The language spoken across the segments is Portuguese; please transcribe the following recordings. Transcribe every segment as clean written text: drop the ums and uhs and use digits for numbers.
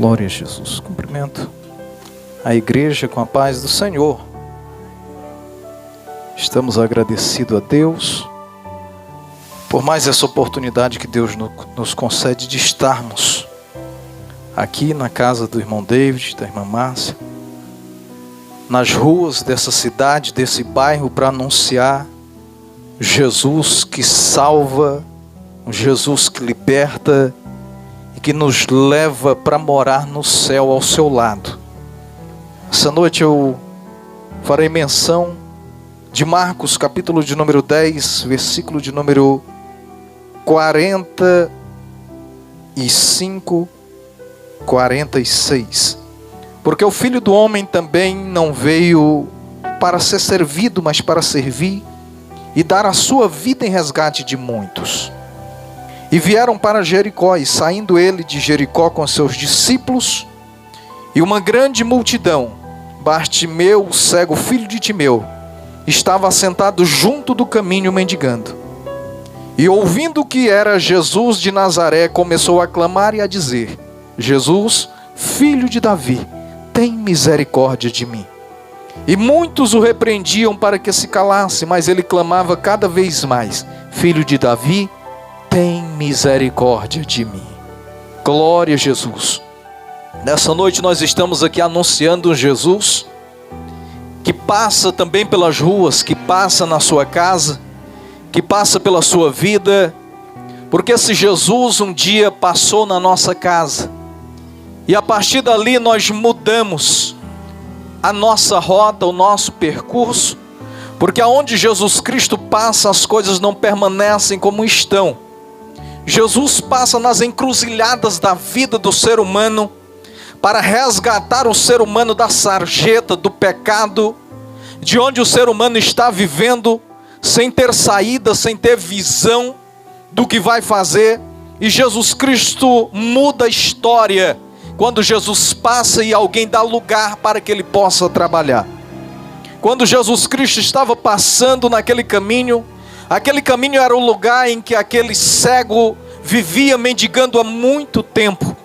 Glória a Jesus. Cumprimento a igreja com a paz do Senhor. Estamos agradecidos a Deus por mais essa oportunidade que Deus nos concede de estarmos aqui na casa do irmão David, da irmã Márcia, nas ruas dessa cidade, desse bairro, para anunciar Jesus que salva, um Jesus que liberta e que nos leva para morar no céu ao seu lado. Essa noite eu farei menção de Marcos, capítulo de número 10, versículo de número 45, 46. Porque o Filho do Homem também não veio para ser servido, mas para servir e dar a sua vida em resgate de muitos. E vieram para Jericó, e saindo ele de Jericó com seus discípulos e uma grande multidão, Bartimeu, o cego, filho de Timeu, estava assentado junto do caminho mendigando. E ouvindo que era Jesus de Nazaré, começou a clamar e a dizer: Jesus, filho de Davi, tem misericórdia de mim. E muitos o repreendiam para que se calasse, mas ele clamava cada vez mais: Filho de Davi, tem misericórdia de mim. Glória a Jesus. Nessa noite nós estamos aqui anunciando um Jesus que passa também pelas ruas, que passa na sua casa, que passa pela sua vida, porque esse Jesus um dia passou na nossa casa, e a partir dali nós mudamos a nossa rota, o nosso percurso, porque aonde Jesus Cristo passa, as coisas não permanecem como estão. Jesus passa nas encruzilhadas da vida do ser humano, para resgatar o ser humano da sarjeta, do pecado, de onde o ser humano está vivendo, sem ter saída, sem ter visão do que vai fazer. E Jesus Cristo muda a história, quando Jesus passa e alguém dá lugar para que ele possa trabalhar. Quando Jesus Cristo estava passando naquele caminho, aquele caminho era o lugar em que aquele cego vivia mendigando há muito tempo.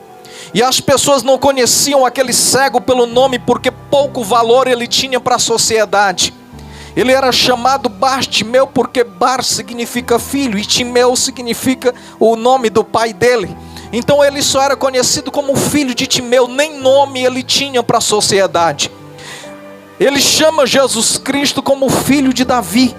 E as pessoas não conheciam aquele cego pelo nome, porque pouco valor ele tinha para a sociedade. Ele era chamado Bartimeu, porque Bar significa filho, e Timeu significa o nome do pai dele. Então ele só era conhecido como filho de Timeu, nem nome ele tinha para a sociedade. Ele chama Jesus Cristo como filho de Davi,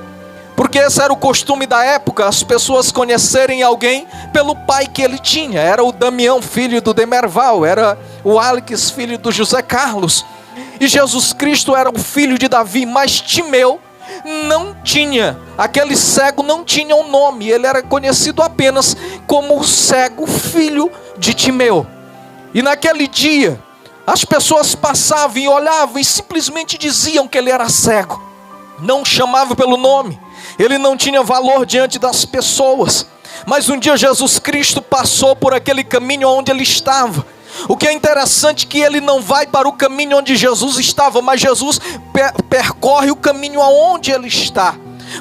porque esse era o costume da época, as pessoas conhecerem alguém pelo pai que ele tinha. Era o Damião, filho do Demerval, era o Alex, filho do José Carlos. E Jesus Cristo era o filho de Davi, mas Timeu não tinha, aquele cego não tinha um nome, ele era conhecido apenas como o cego filho de Timeu. E naquele dia, as pessoas passavam e olhavam e simplesmente diziam que ele era cego, não chamavam pelo nome, ele não tinha valor diante das pessoas. Mas um dia Jesus Cristo passou por aquele caminho onde ele estava. O que é interessante é que ele não vai para o caminho onde Jesus estava, mas Jesus percorre o caminho aonde ele está.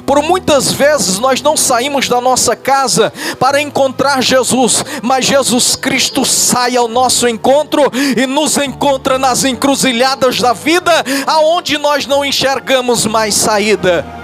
Por muitas vezes nós não saímos da nossa casa para encontrar Jesus, mas Jesus Cristo sai ao nosso encontro e nos encontra nas encruzilhadas da vida, aonde nós não enxergamos mais saída.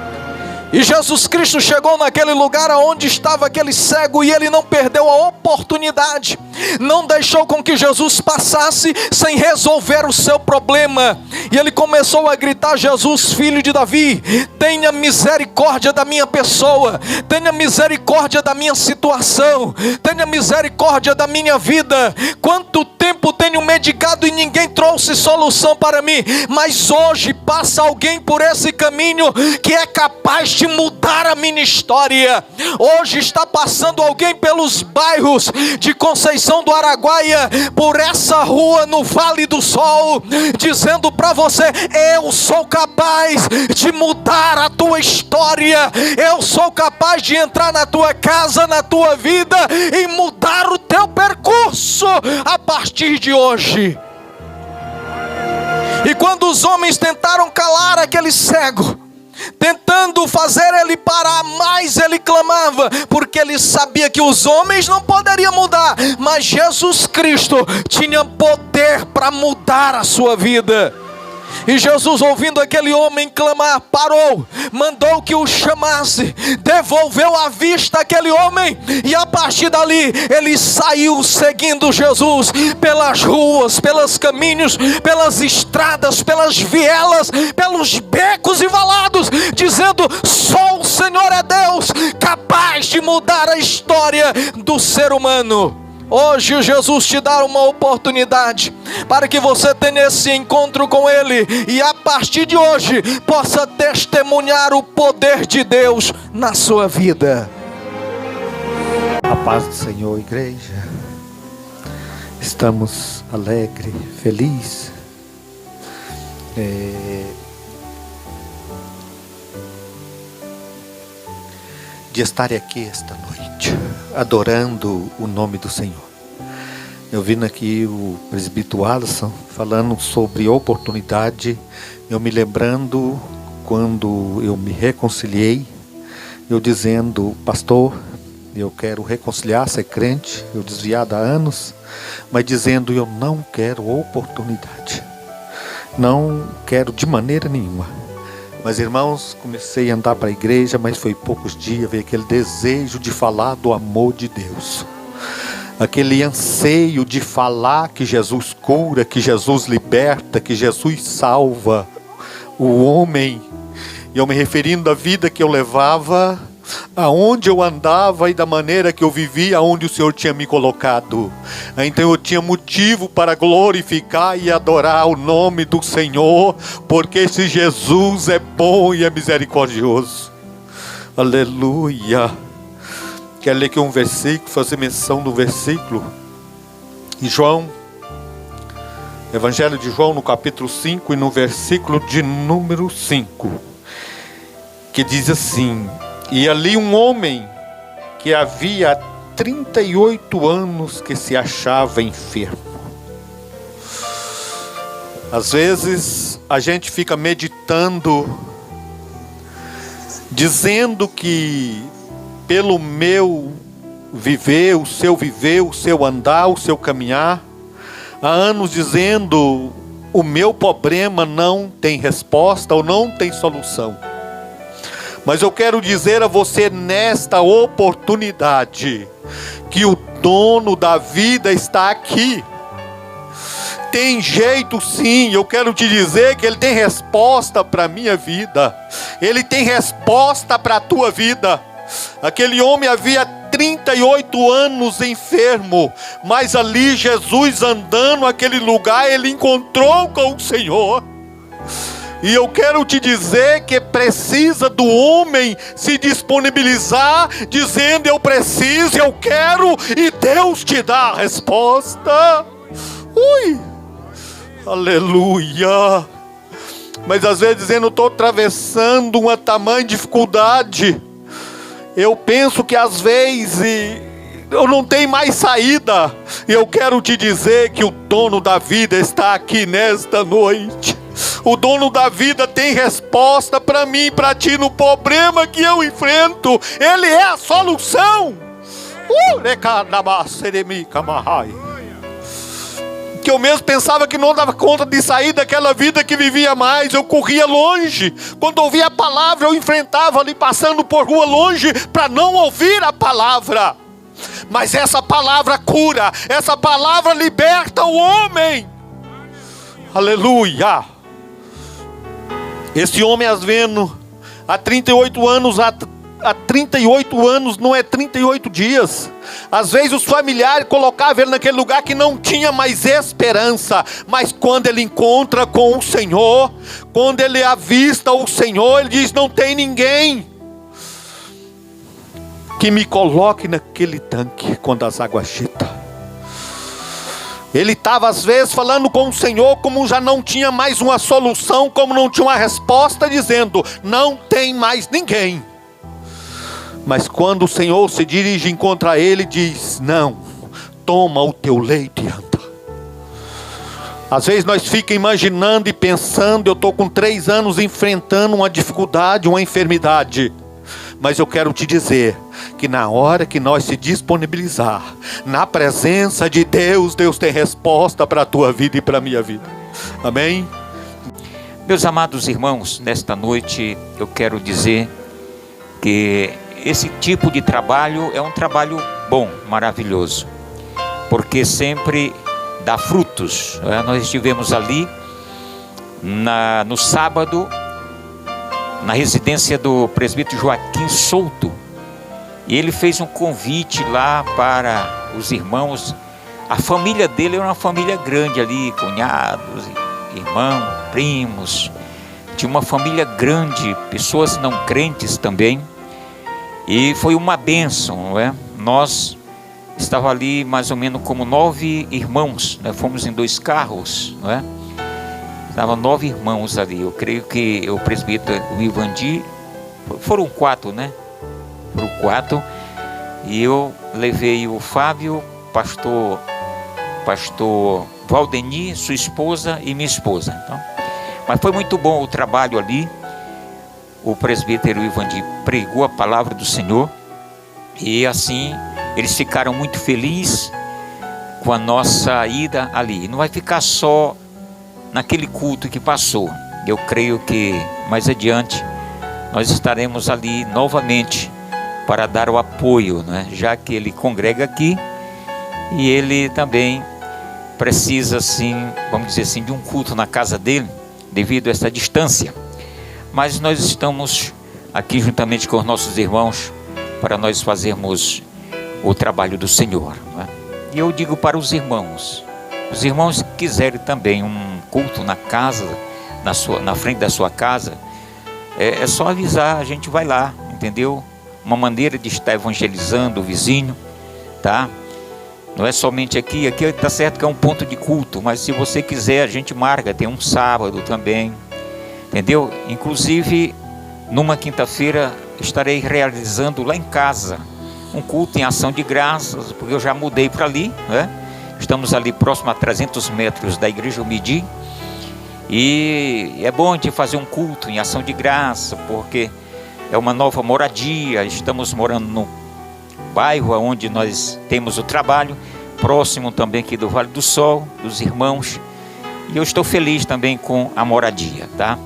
E Jesus Cristo chegou naquele lugar onde estava aquele cego, e ele não perdeu a oportunidade, não deixou com que Jesus passasse sem resolver o seu problema. E ele começou a gritar: Jesus, filho de Davi, tenha misericórdia da minha pessoa, tenha misericórdia da minha situação, tenha misericórdia da minha vida. Quanto tempo tenho mendigado e ninguém trouxe solução para mim, mas hoje passa alguém por esse caminho que é capaz de mudar a minha história. Hoje está passando alguém pelos bairros de Conceição do Araguaia, por essa rua no Vale do Sol, dizendo para você: eu sou capaz de mudar a tua história, eu sou capaz de entrar na tua casa, na tua vida e mudar o teu percurso a partir de hoje. E quando os homens tentaram calar aquele cego, tentando tentando fazer ele parar, mais ele clamava, porque ele sabia que os homens não poderiam mudar, mas Jesus Cristo tinha poder para mudar a sua vida. E Jesus, ouvindo aquele homem clamar, parou, mandou que o chamasse, devolveu a vista àquele homem, e a partir dali, ele saiu seguindo Jesus, pelas ruas, pelos caminhos, pelas estradas, pelas vielas, pelos becos e valados, dizendo: só o Senhor é Deus, capaz de mudar a história do ser humano. Hoje Jesus te dá uma oportunidade para que você tenha esse encontro com Ele e a partir de hoje possa testemunhar o poder de Deus na sua vida. A paz do Senhor, igreja. Estamos alegres, felizes de estar aqui esta noite, adorando o nome do Senhor. Eu vi aqui o presbítero Alisson falando sobre oportunidade, eu me lembrando quando eu me reconciliei, eu dizendo: pastor, eu quero reconciliar, ser crente, eu desviado há anos, mas dizendo: eu não quero oportunidade, não quero de maneira nenhuma. Mas irmãos, comecei a andar para a igreja, mas foi poucos dias, veio aquele desejo de falar do amor de Deus, aquele anseio de falar que Jesus cura, que Jesus liberta, que Jesus salva o homem. E eu me referindo à vida que eu levava, aonde eu andava e da maneira que eu vivia, aonde o Senhor tinha me colocado. Então eu tinha motivo para glorificar e adorar o nome do Senhor, porque esse Jesus é bom e é misericordioso. Aleluia. Quero ler aqui um versículo, fazer menção do versículo em João, Evangelho de João, no capítulo 5 e no versículo de número 5, que diz assim: e ali um homem que havia 38 anos que se achava enfermo. Às vezes a gente fica meditando, dizendo que pelo meu viver, o seu andar, o seu caminhar, há anos dizendo: o meu problema não tem resposta ou não tem solução. Mas eu quero dizer a você nesta oportunidade que o dono da vida está aqui. Tem jeito sim, eu quero te dizer que Ele tem resposta para a minha vida. Ele tem resposta para a tua vida. Aquele homem havia 38 anos enfermo, mas ali Jesus andando naquele lugar, ele encontrou com o Senhor. E eu quero te dizer que precisa do homem se disponibilizar, dizendo: eu preciso, eu quero, e Deus te dá a resposta. Ui, aleluia. Mas às vezes dizendo: estou atravessando uma tamanha dificuldade, eu penso que às vezes eu não tenho mais saída. E eu quero te dizer que o dono da vida está aqui nesta noite. O dono da vida tem resposta para mim, para ti, no problema que eu enfrento. Ele é a solução. Que eu mesmo pensava que não dava conta de sair daquela vida que vivia mais. Eu corria longe. Quando ouvia a palavra, eu enfrentava ali, passando por rua longe, para não ouvir a palavra. Mas essa palavra cura, essa palavra liberta o homem. Aleluia. Esse homem, às vezes, há 38 anos, há 38 anos não é 38 dias. Às vezes os familiares colocavam ele naquele lugar que não tinha mais esperança. Mas quando ele encontra com o Senhor, quando ele avista o Senhor, ele diz: não tem ninguém que me coloque naquele tanque quando as águas agitam. Ele estava às vezes falando com o Senhor, como já não tinha mais uma solução, como não tinha uma resposta, dizendo: não tem mais ninguém. Mas quando o Senhor se dirige contra ele, diz: não, toma o teu leito e anda. Às vezes nós ficamos imaginando e pensando, eu estou com 3 anos enfrentando uma dificuldade, uma enfermidade. Mas eu quero te dizer que na hora que nós se disponibilizar na presença de Deus, Deus tem resposta para a tua vida e para a minha vida. Amém? Meus amados irmãos, nesta noite eu quero dizer que esse tipo de trabalho é um trabalho bom, maravilhoso, porque sempre dá frutos. Nós estivemos ali no sábado, na residência do presbítero Joaquim Souto, e ele fez um convite lá para os irmãos. A família dele era uma família grande ali, cunhados, irmãos, primos, tinha uma família grande, pessoas não crentes também, e foi uma bênção, não é? Nós estava ali mais ou menos como 9 irmãos, né? Fomos em 2 carros, não é? Estavam 9 irmãos ali. Eu creio que o presbítero Ivandi, foram 4, né? Foram 4. E eu levei o Fábio, pastor Valdeni, sua esposa e minha esposa. Então, mas foi muito bom o trabalho ali. O presbítero Ivandi pregou a palavra do Senhor. E assim, eles ficaram muito felizes com a nossa ida ali. Não vai ficar só naquele culto que passou. Eu creio que mais adiante nós estaremos ali novamente para dar o apoio, né? Já que ele congrega aqui e ele também precisa, assim, vamos dizer assim, de um culto na casa dele, devido a essa distância. Mas nós estamos aqui juntamente com os nossos irmãos para nós fazermos o trabalho do Senhor, né? E eu digo para os irmãos que quiserem também um culto na casa, na frente da sua casa, é só avisar, a gente vai lá, entendeu? Uma maneira de estar evangelizando o vizinho, tá? Não é somente aqui está certo que é um ponto de culto, mas se você quiser, a gente marca, tem um sábado também, entendeu? Inclusive, numa quinta-feira, estarei realizando lá em casa um culto em ação de graças, porque eu já mudei para ali, né? Estamos ali próximo a 300 metros da igreja Umidi, e é bom de fazer um culto em ação de graça, porque é uma nova moradia. Estamos morando no bairro onde nós temos o trabalho, próximo também aqui do Vale do Sol, dos irmãos, e eu estou feliz também com a moradia, tá?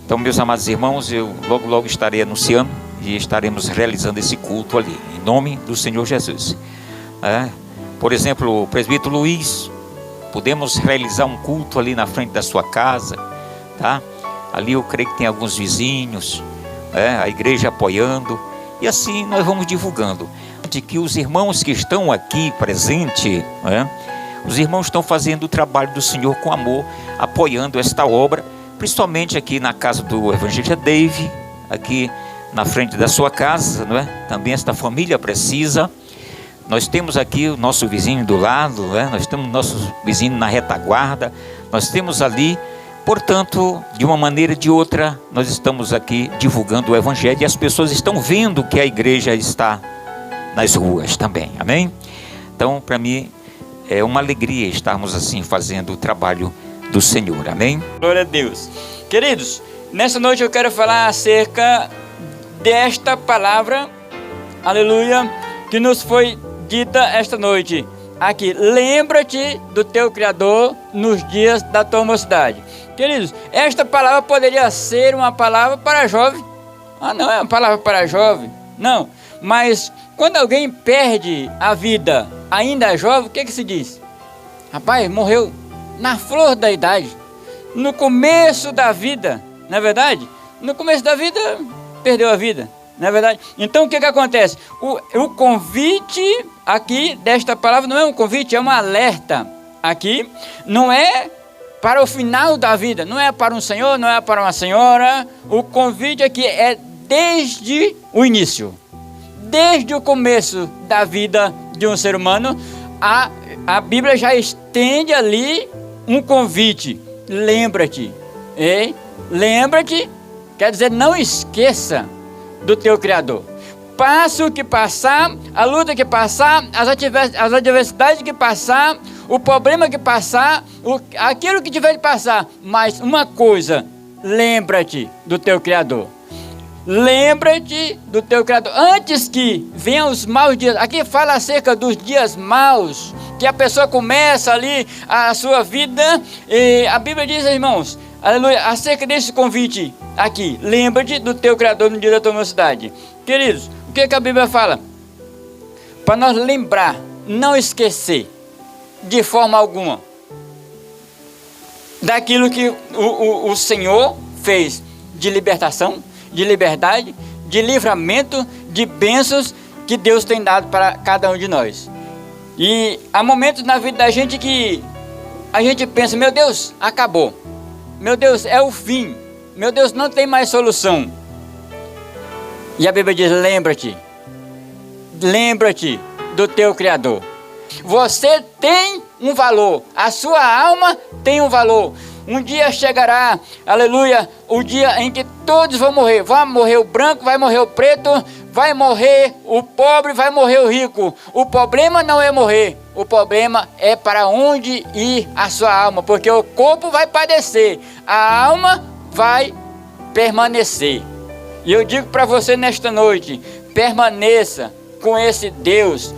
Então, meus amados irmãos, eu logo estarei anunciando e estaremos realizando esse culto ali, em nome do Senhor Jesus. Por exemplo, o presbítero Luiz, podemos realizar um culto ali na frente da sua casa, tá? Ali eu creio que tem alguns vizinhos, a igreja apoiando, e assim nós vamos divulgando, de que os irmãos que estão aqui presentes, os irmãos estão fazendo o trabalho do Senhor com amor, apoiando esta obra, principalmente aqui na casa do evangelista Dave, aqui na frente da sua casa, não é? Também esta família precisa. Nós temos aqui o nosso vizinho do lado, nós temos o nosso vizinho na retaguarda, nós temos ali, portanto, de uma maneira ou de outra, nós estamos aqui divulgando o evangelho, e as pessoas estão vendo que a igreja está nas ruas também, amém? Então, para mim, é uma alegria estarmos assim fazendo o trabalho do Senhor, amém? Glória a Deus. Queridos, nessa noite eu quero falar acerca desta palavra, aleluia, que nos foi dita esta noite aqui: lembra-te do teu Criador nos dias da tua mocidade. Queridos, esta palavra poderia ser uma palavra para jovem. Não é uma palavra para jovem, não. Mas quando alguém perde a vida ainda jovem, o que se diz? Rapaz, morreu na flor da idade, no começo da vida, não é verdade? No começo da vida, perdeu a vida, não é verdade? Então o que acontece? O convite aqui desta palavra não é um convite, é um alerta. Aqui não é para o final da vida, não é para um senhor, não é para uma senhora. O convite aqui é desde o início, desde o começo da vida de um ser humano. A Bíblia já estende ali um convite: lembra-te. Lembra-te quer dizer, não esqueça do teu Criador. Passe o que passar, a luta que passar, as adversidades que passar, o problema que passar, aquilo que tiver de passar, mas uma coisa, lembra-te do teu Criador. Lembra-te do teu Criador. Antes que venham os maus dias. Aqui fala acerca dos dias maus, que a pessoa começa ali a sua vida. E a Bíblia diz, irmãos, aleluia, acerca desse convite aqui. Lembra-te do teu Criador no dia da tua mocidade. Queridos, o que a Bíblia fala? Para nós lembrar, não esquecer de forma alguma daquilo que o Senhor fez de libertação, de liberdade, de livramento, de bênçãos que Deus tem dado para cada um de nós. E há momentos na vida da gente que a gente pensa, meu Deus, acabou. Meu Deus, é o fim. Meu Deus, não tem mais solução. E a Bíblia diz, lembra-te do teu Criador. Você tem um valor, a sua alma tem um valor. Um dia chegará, aleluia, o dia em que todos vão morrer. Vai morrer o branco, vai morrer o preto, vai morrer o pobre, vai morrer o rico. O problema não é morrer, o problema é para onde ir a sua alma, porque o corpo vai padecer, a alma vai permanecer. E eu digo para você nesta noite, permaneça com esse Deus